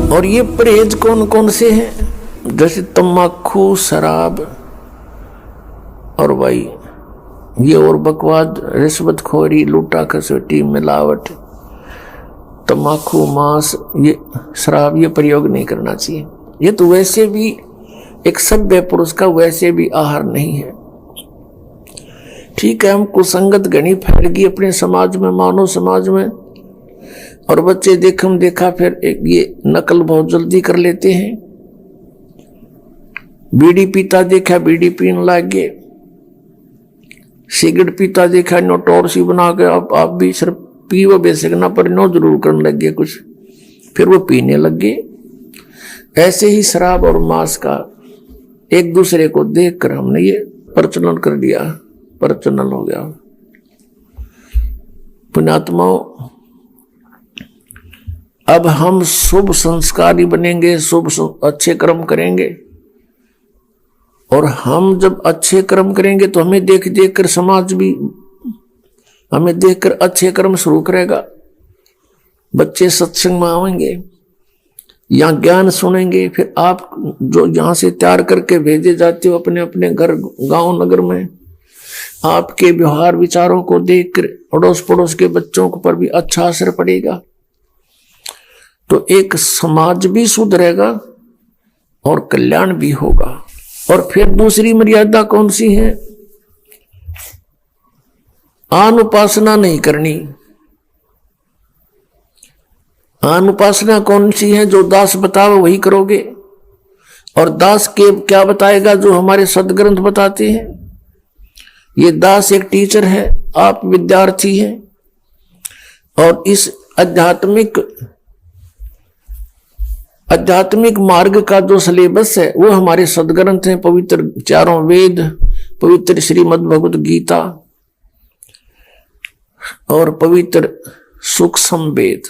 और ये परहेज कौन कौन से हैं? जैसे तम्बाकू, शराब और भाई ये और बकवाद, रिश्वतखोरी, लूटा खसोटी, मिलावट, तम्बाकू, मांस, ये शराब, ये प्रयोग नहीं करना चाहिए। ये तो वैसे भी एक सभ्य पुरुष का वैसे भी आहार नहीं है। ठीक है, हमको संगत घनी फैल गई अपने समाज में, मानव समाज में, और बच्चे देखम देखा फिर ये नकल बहुत जल्दी कर लेते हैं। बीड़ी पीता देखा बीड़ी पीने लग गए, सिगरेट पीता देखा नो टॉर्सी बना के आप भी सिर्फ पीवो बेसिक ना पर नो जरूर करने लग गए कुछ, फिर वो पीने लग गए। ऐसे ही शराब और मांस का एक दूसरे को देखकर हमने ये प्रचलन कर दिया, प्रचलन हो गया। पुण्यात्माओं, अब हम शुभ संस्कारी बनेंगे, शुभ अच्छे कर्म करेंगे, और हम जब अच्छे कर्म करेंगे तो हमें देख देख कर समाज भी हमें देखकर अच्छे कर्म शुरू करेगा। बच्चे सत्संग में आएंगे, यहाँ ज्ञान सुनेंगे, फिर आप जो यहाँ से तैयार करके भेजे जाते हो अपने अपने घर गांव नगर में, आपके व्यवहार विचारों को देखकर अड़ोस पड़ोस के बच्चों पर भी अच्छा असर पड़ेगा। तो एक समाज भी सुधरेगा और कल्याण भी होगा। और फिर दूसरी मर्यादा कौन सी है? आन उपासना नहीं करनी। आन उपासना कौन सी है? जो दास बतावे वही करोगे, और दास के क्या बताएगा? जो हमारे सदग्रंथ बताते हैं। ये दास एक टीचर है, आप विद्यार्थी हैं, और इस आध्यात्मिक मार्ग का जो सिलेबस है वो हमारे सदग्रंथ हैं, पवित्र चारों वेद, पवित्र श्रीमद् भगवत गीता और पवित्र सूक्ष्म वेद।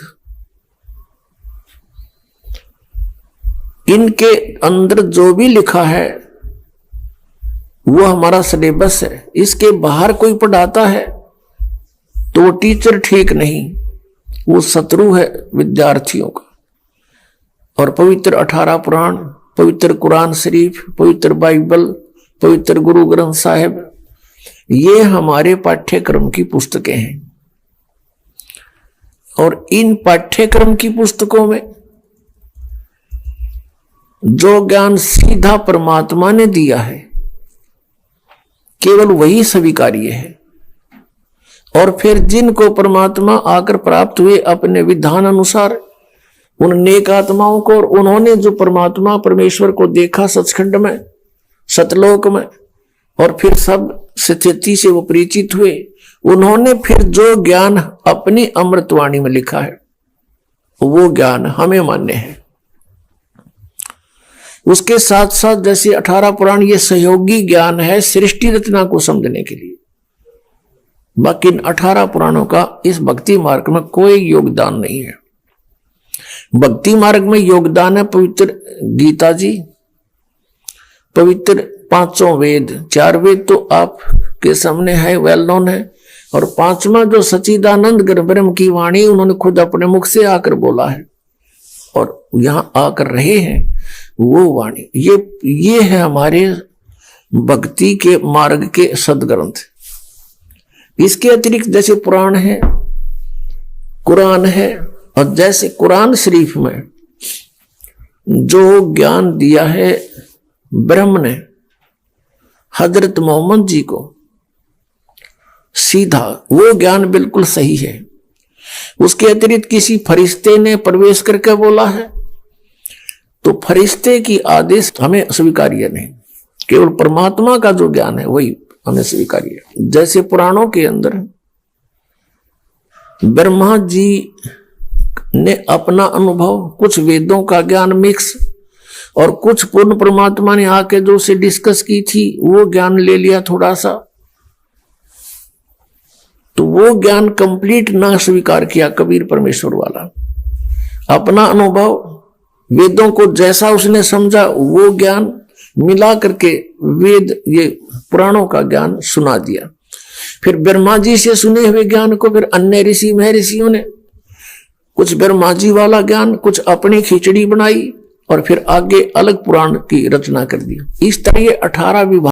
इनके अंदर जो भी लिखा है वो हमारा सिलेबस है। इसके बाहर कोई पढ़ाता है तो वो टीचर ठीक नहीं, वो शत्रु है विद्यार्थियों का। और पवित्र 18 पुराण, पवित्र कुरान शरीफ, पवित्र बाइबल, पवित्र गुरु ग्रंथ साहिब, ये हमारे पाठ्यक्रम की पुस्तकें हैं। और इन पाठ्यक्रम की पुस्तकों में जो ज्ञान सीधा परमात्मा ने दिया है केवल वही स्वीकार्य है। और फिर जिनको परमात्मा आकर प्राप्त हुए अपने विधान अनुसार, उन नेक आत्माओं को, और उन्होंने जो परमात्मा परमेश्वर को देखा सचखंड में, सतलोक में, और फिर सब स्थिति से वो परिचित हुए, उन्होंने फिर जो ज्ञान अपनी अमृतवाणी में लिखा है वो ज्ञान हमें मान्य है। उसके साथ साथ जैसे 18 पुराण ये सहयोगी ज्ञान है सृष्टि रचना को समझने के लिए, बाकी इन 18 पुराणों का इस भक्ति मार्ग में कोई योगदान नहीं है। भक्ति मार्ग में योगदान है पवित्र गीता जी, पवित्र 5 वेद, 4 वेद तो आपके सामने है, वेल नोन है, और 5वां जो सच्चिदानंद ब्रह्म की वाणी उन्होंने खुद अपने मुख से आकर बोला है और यहां आकर रहे हैं वो वाणी, ये है हमारे भक्ति के मार्ग के सदग्रंथ। इसके अतिरिक्त जैसे पुराण है, कुरान है, और जैसे कुरान शरीफ में जो ज्ञान दिया है ब्रह्म ने हजरत मोहम्मद जी को सीधा, वो ज्ञान बिल्कुल सही है। उसके अतिरिक्त किसी फरिश्ते ने प्रवेश करके बोला है तो फरिश्ते की आदेश हमें स्वीकार्य नहीं, केवल परमात्मा का जो ज्ञान है वही हमें स्वीकार्य है। जैसे पुराणों के अंदर ब्रह्मा जी ने अपना अनुभव, कुछ वेदों का ज्ञान मिक्स, और कुछ पूर्ण परमात्मा ने आके जो उसे डिस्कस की थी वो ज्ञान ले लिया थोड़ा सा, तो वो ज्ञान कंप्लीट ना स्वीकार किया कबीर परमेश्वर वाला। अपना अनुभव, वेदों को जैसा उसने समझा वो ज्ञान मिला करके वेद, ये पुराणों का ज्ञान सुना दिया। फिर ब्रह्मा जी से सुने हुए ज्ञान को फिर अन्य ऋषि महर्षियों ने कुछ ब्रह्मा जी वाला ज्ञान, कुछ अपनी खिचड़ी बनाई और फिर आगे अलग पुराण की रचना कर दी। इस तरह ये 18 विभाग